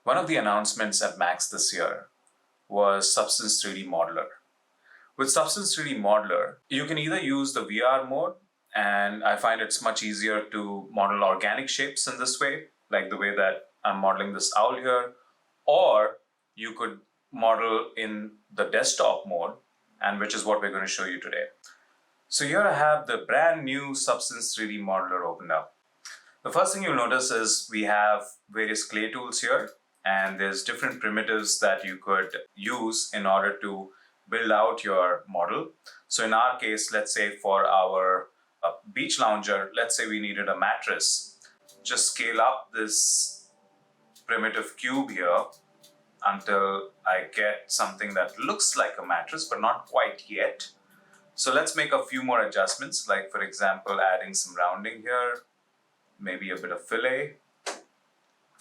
One of the announcements at Max this year was Substance 3D Modeler. With Substance 3D Modeler, you can either use the VR mode, and I find it's much easier to model organic shapes in this way, like the way that I'm modeling this owl here, or you could model in the desktop mode, and which is what we're going to show you today. So here I have the brand new Substance 3D Modeler opened up. The first thing you'll notice is we have various clay tools here, and there's different primitives that you could use in order to build out your model. So in our case, let's say for our beach lounger, let's say we needed a mattress. Just scale up this primitive cube here until I get something that looks like a mattress, but not quite yet. So let's make a few more adjustments, like for example, adding some rounding here, maybe a bit of fillet.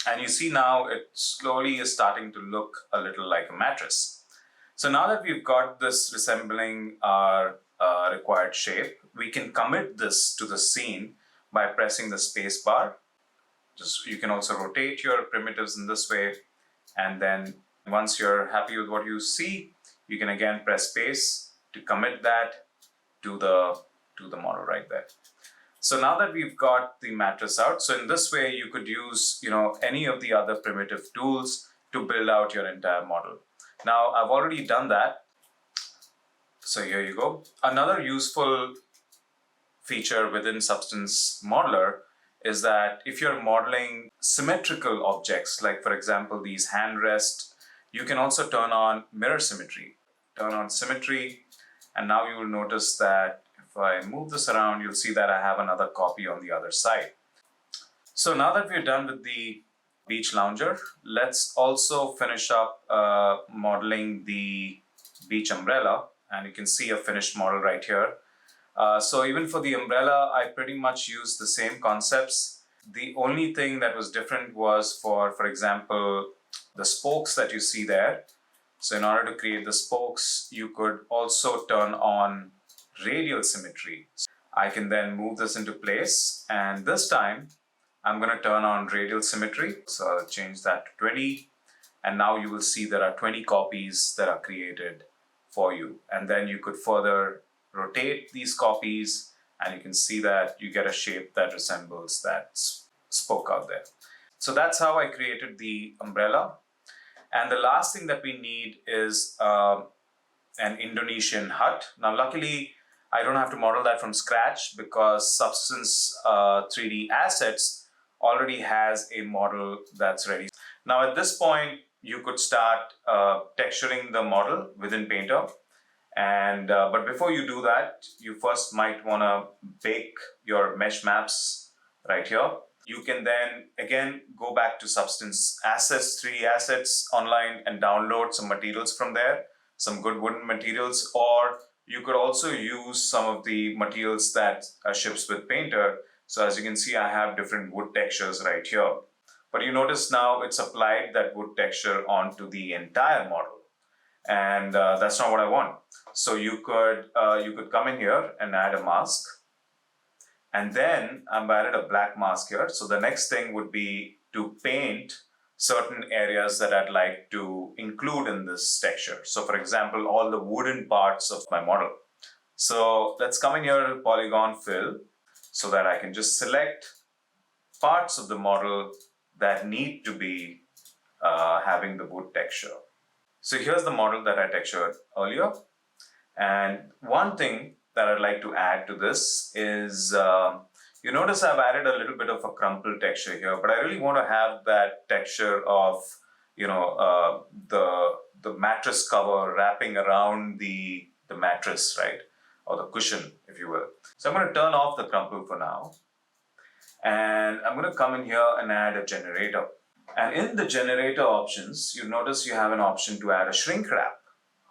And you see now it slowly is starting to look a little like a mattress. So now that we've got this resembling our required shape, we can commit this to the scene by pressing the space bar. You can also rotate your primitives in this way. And then once you're happy with what you see, you can again press space to commit that to the model right there. So now that we've got the mattress out, so in this way you could use any of the other primitive tools to build out your entire model. Now I've already done that. So here you go. Another useful feature within Substance Modeler is that if you're modeling symmetrical objects, like for example these hand rests, you can also turn on mirror symmetry. Turn on symmetry, and now you will notice that if I move this around, you'll see that I have another copy on the other side. So now that we're done with the beach lounger, let's also finish up modeling the beach umbrella, and you can see a finished model right here. So even for the umbrella, I pretty much used the same concepts. The only thing that was different was for example, the spokes that you see there. So in order to create the spokes, you could also turn on radial symmetry. I can then move this into place, and this time I'm going to turn on radial symmetry. So I'll change that to 20, and now you will see there are 20 copies that are created for you. And then you could further rotate these copies, and you can see that you get a shape that resembles that spoke out there. So that's how I created the umbrella. And the last thing that we need is an Indonesian hut. Now luckily I don't have to model that from scratch because Substance 3D Assets already has a model that's ready. Now at this point you could start texturing the model within Painter. And but before you do that, you first might want to bake your mesh maps right here. You can then again go back to Substance Assets, 3D Assets online, and download some materials from there, some good wooden materials, or you could also use some of the materials that ships with Painter. So as you can see, I have different wood textures right here. But you notice now it's applied that wood texture onto the entire model. And that's not what I want. So you could come in here and add a mask. And then I've added a black mask here. So the next thing would be to paint certain areas that I'd like to include in this texture. So for example, all the wooden parts of my model. So let's come in here to polygon fill so that I can just select parts of the model that need to be having the wood texture. So here's the model that I textured earlier. And one thing that I'd like to add to this is, you notice I've added a little bit of a crumple texture here, but I really want to have that texture of, the mattress cover wrapping around the mattress, right? Or the cushion, if you will. So I'm going to turn off the crumple for now. And I'm going to come in here and add a generator. And in the generator options, you notice you have an option to add a shrink wrap.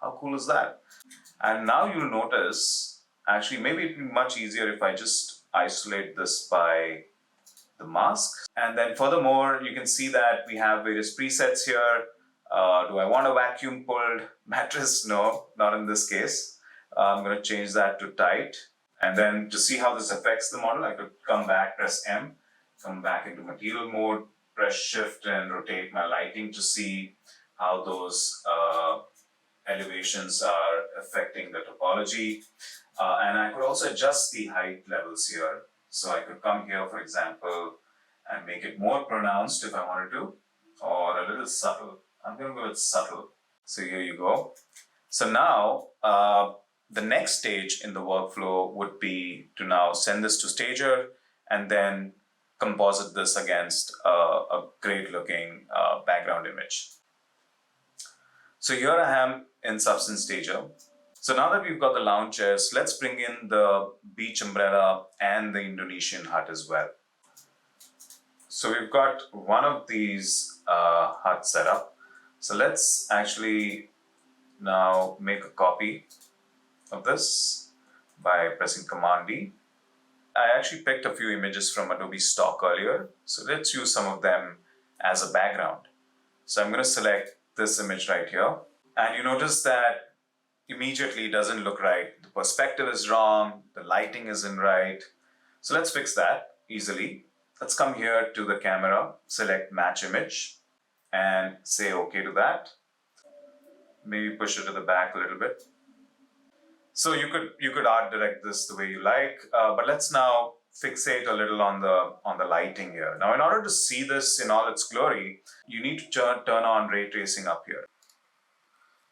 How cool is that? And now you'll notice, actually maybe it'd be much easier if I just isolate this by the mask. And then furthermore, you can see that we have various presets here. Do I want a vacuum pulled mattress? No, not in this case. I'm going to change that to tight. And then to see how this affects the model, I could come back, press M, come back into material mode, press shift and rotate my lighting to see how those elevations are affecting the topology. And I could also adjust the height levels here. So I could come here, for example, and make it more pronounced if I wanted to, or a little subtle. I'm going to go with subtle. So here you go. So now the next stage in the workflow would be to now send this to Stager and then composite this against a great looking background image. So here I am in Substance Stager. So now that we've got the lounge chairs, let's bring in the beach umbrella and the Indonesian hut as well. So we've got one of these huts set up. So let's actually now make a copy of this by pressing Command D. I actually picked a few images from Adobe stock earlier, so let's use some of them as a background. So I'm going to select this image right here, and you notice that immediately it doesn't look right. The perspective is wrong, the lighting isn't right. So let's fix that easily. Let's come here to the camera, select Match Image, and say OK to that. Maybe push it to the back a little bit. So you could art direct this the way you like, but let's now fixate a little on the lighting here. Now, in order to see this in all its glory, you need to turn on ray tracing up here.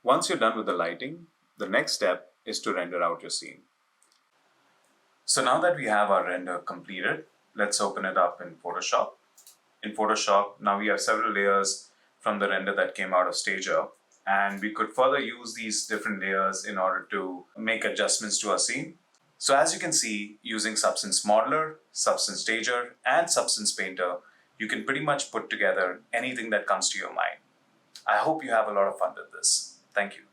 Once you're done with the lighting, the next step is to render out your scene. So now that we have our render completed, let's open it up in Photoshop. In Photoshop, now we have several layers from the render that came out of Stager, and we could further use these different layers in order to make adjustments to our scene. So as you can see, using Substance Modeler, Substance Stager, and Substance Painter, you can pretty much put together anything that comes to your mind. I hope you have a lot of fun with this. Thank you.